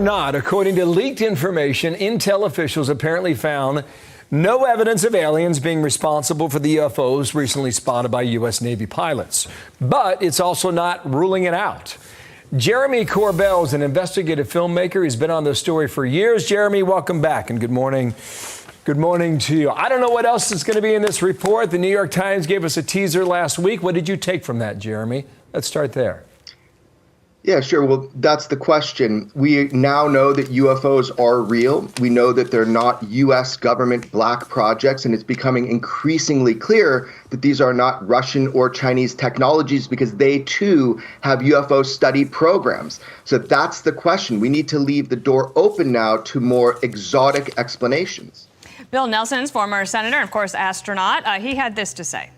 or not, according to leaked information, intel officials apparently found no evidence of aliens being responsible for the UFOs recently spotted by U.S. Navy pilots. But it's also not ruling it out. Jeremy Corbell is an investigative filmmaker. He's been on this story for years. Jeremy, welcome back and good morning. Good morning to you. I don't know what else is going to be in this report. The New York Times gave us a teaser last week. What did you take from that, Jeremy? Let's start there. Yeah, sure. Well, that's the question. We now know that UFOs are real. We know that they're not U.S. government black projects, and it's becoming increasingly clear that these are not Russian or Chinese technologies because they, too, have UFO study programs. So that's the question. We need to leave the door open now to more exotic explanations. Bill Nelson's former senator, and of course, astronaut, he had this to say.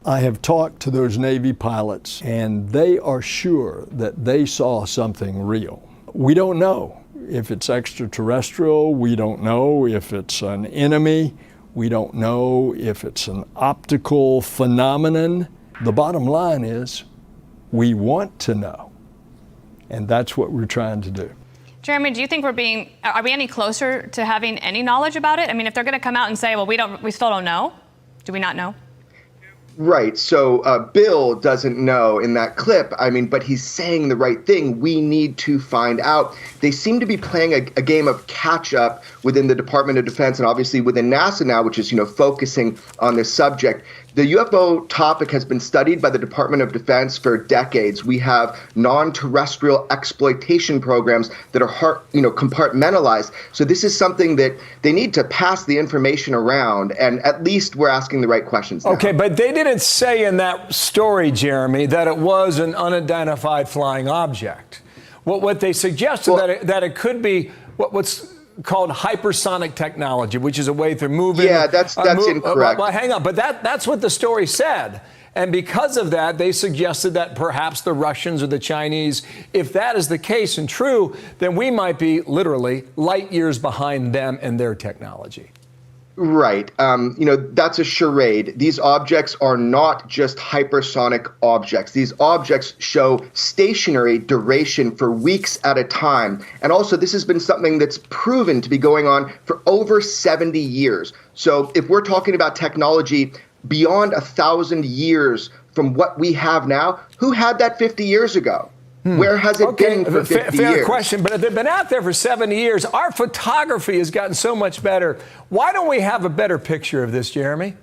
I have talked to those Navy pilots, and they are sure that they saw something real. We don't know if it's extraterrestrial. We don't know if it's an enemy. We don't know if it's an optical phenomenon. The bottom line is we want to know, and that's what we're trying to do. Jeremy, do you think are we any closer to having any knowledge about it? I mean, if they're going to come out and say, well, we still don't know, do we not know? Right. So Bill doesn't know in that clip. I mean, but he's saying the right thing. We need to find out. They seem to be playing a game of catch up within the Department of Defense and obviously within NASA now, which is, focusing on this subject. The UFO topic has been studied by the Department of Defense for decades. We have non-terrestrial exploitation programs that are compartmentalized. So this is something that they need to pass the information around, and at least we're asking the right questions now. Okay, but they didn't say in that story, Jeremy, that it was an unidentified flying object. What they suggested that it could be what's called hypersonic technology, which is a way through moving. Yeah, that's incorrect. Well, hang on, but that's what the story said. And because of that, they suggested that perhaps the Russians or the Chinese, if that is the case and true, then we might be literally light years behind them and their technology. Right. That's a charade. These objects are not just hypersonic objects. These objects show stationary duration for weeks at a time. And also, this has been something that's proven to be going on for over 70 years. So if we're talking about technology beyond 1,000 years from what we have now, who had that 50 years ago? Where has it been for 50 years? Fair question, but if they've been out there for 70 years, our photography has gotten so much better. Why don't we have a better picture of this, Jeremy?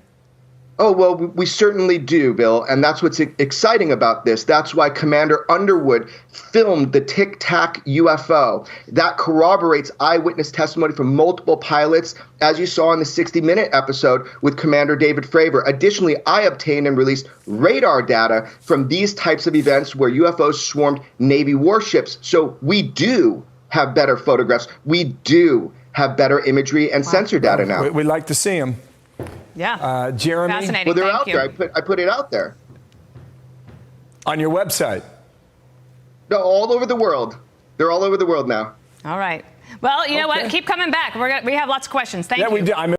Oh, well, we certainly do, Bill, and that's what's exciting about this. That's why Commander Underwood filmed the Tic Tac UFO. That corroborates eyewitness testimony from multiple pilots, as you saw in the 60-minute episode with Commander David Fravor. Additionally, I obtained and released radar data from these types of events where UFOs swarmed Navy warships. So we do have better photographs. We do have better imagery and sensor data now. We'd like to see them. Yeah. Jeremy? Fascinating. Well, they're Thank out you. there. I put it out there. On your website? No, all over the world. They're all over the world now. All right. Well, you know what? Keep coming back. We have lots of questions. Thank you. Yeah, we do.